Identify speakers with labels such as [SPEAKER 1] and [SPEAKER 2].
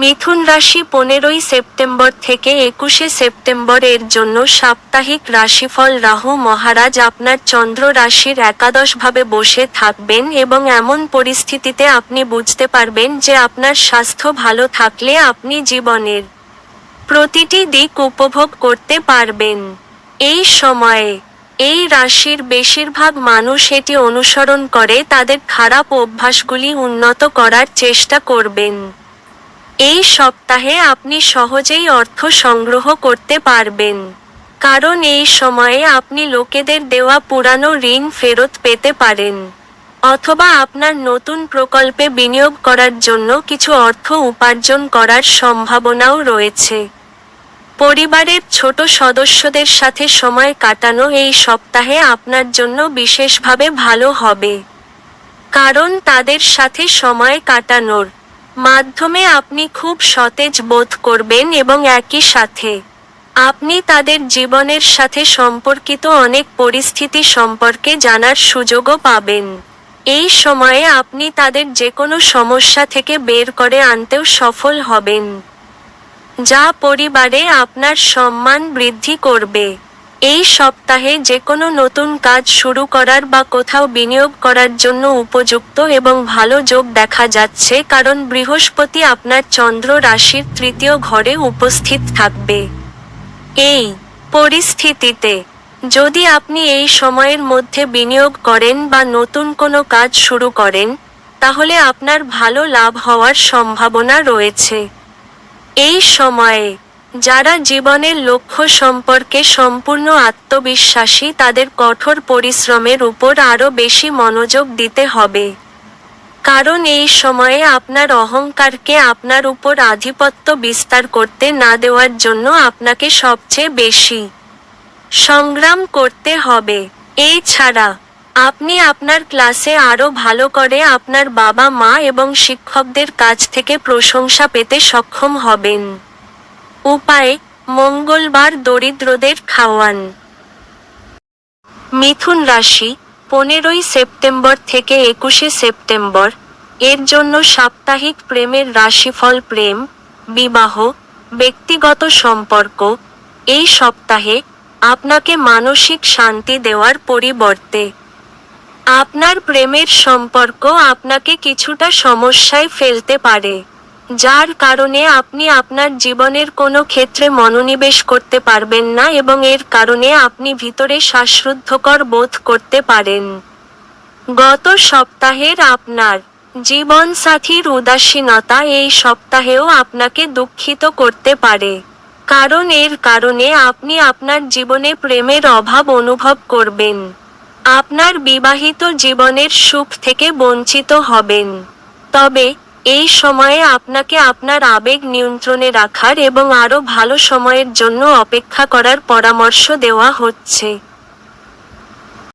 [SPEAKER 1] মিথুন রাশি 15ই সেপ্টেম্বর থেকে 21শে সেপ্টেম্বর এর জন্য সাপ্তাহিক রাশিফল। রাহু মহারাজ আপনার চন্দ্র রাশির একাদশভাবে বসে থাকবেন এবং এমন পরিস্থিতিতে আপনি বুঝতে পারবেন যে আপনার স্বাস্থ্য ভালো থাকলে আপনি জীবনের প্রতিটি দিক উপভোগ করতে পারবেন। এই সময়ে এই রাশির বেশিরভাগ মানুষ এটি অনুসরণ করে তাদের খারাপ অভ্যাসগুলি উন্নত করার চেষ্টা করবেন। এই সপ্তাহে আপনি সহজেই অর্থ সংগ্রহ করতে পারবেন, কারণ এই সময়ে আপনি লোকেদের দেওয়া পুরানো ঋণ ফেরত পেতে পারেন, অথবা আপনার নতুন প্রকল্পে বিনিয়োগ করার জন্য কিছু অর্থ উপার্জন করার সম্ভাবনাও রয়েছে। পরিবারের ছোট সদস্যদের সাথে সময় কাটানো এই সপ্তাহে আপনার জন্য বিশেষভাবে ভালো হবে, কারণ তাদের সাথে সময় কাটানোর মাধ্যমে আপনি খুব সতেজ বোধ করবেন এবং একই সাথে আপনি তাদের জীবনের সাথে সম্পর্কিত অনেক পরিস্থিতি সম্পর্কে জানার সুযোগও পাবেন। এই সময়ে আপনি তাদের যেকোনো সমস্যা থেকে বের করে আনতেও সফল হবেন, যা পরিবারে আপনার সম্মান বৃদ্ধি করবে। এই সপ্তাহে যেকোনো নতুন কাজ শুরু করার বা কোথাও বিনিয়োগ করার জন্য উপযুক্ত এবং ভালো যোগ দেখা যাচ্ছে, কারণ বৃহস্পতি আপনার চন্দ্র রাশির তৃতীয় ঘরে উপস্থিত থাকবে। এই পরিস্থিতিতে যদি আপনি এই সময়ের মধ্যে বিনিয়োগ করেন বা নতুন কোনো কাজ শুরু করেন, তাহলে আপনার ভালো লাভ হওয়ার সম্ভাবনা রয়েছে। এই সময়ে যারা জীবনের লক্ষ্য সম্পর্কে সম্পূর্ণ আত্মবিশ্বাসী, তাদের কঠোর পরিশ্রমের উপর আরও বেশি মনোযোগ দিতে হবে, কারণ এই সময়ে আপনার অহংকারকে আপনার উপর আধিপত্য বিস্তার করতে না দেওয়ার জন্য আপনাকে সবচেয়ে বেশি সংগ্রাম করতে হবে। এছাড়া আপনি আপনার ক্লাসে আরও ভালো করে আপনার বাবা মা এবং শিক্ষকদের কাছ থেকে প্রশংসা পেতে সক্ষম হবেন। উপায়: মঙ্গলবার দরিদ্রদের খাওয়ান। মিথুন রাশি 15ই সেপ্টেম্বর থেকে 21শে সেপ্টেম্বর এর জন্য সাপ্তাহিক প্রেমের রাশিফল। প্রেম, বিবাহ, ব্যক্তিগত সম্পর্ক। এই সপ্তাহে আপনাকে মানসিক শান্তি দেওয়ার পরিবর্তে আপনার প্রেমের সম্পর্ক আপনাকে কিছুটা সমস্যায় ফেলতে পারে, যার কারণে আপনি আপনার জীবনের কোনো ক্ষেত্রে মনোনিবেশ করতে পারবেন না এবং এর কারণে আপনি ভিতরে শ্বাসরুদ্ধকর বোধ করতে পারেন। গত সপ্তাহের আপনার জীবনসাথীর উদাসীনতা এই সপ্তাহেও আপনাকে দুঃখিত করতে পারে, কারণ এর কারণে আপনি আপনার জীবনে প্রেমের অভাব অনুভব করবেন। আপনার বিবাহিত জীবনের সুখ থেকে বঞ্চিত হবেন। তবে এই সময়ে আপনাকে আপনার আবেগ নিয়ন্ত্রণে রাখার এবং আরও ভালো সময়ের জন্য অপেক্ষা করার পরামর্শ দেওয়া হচ্ছে।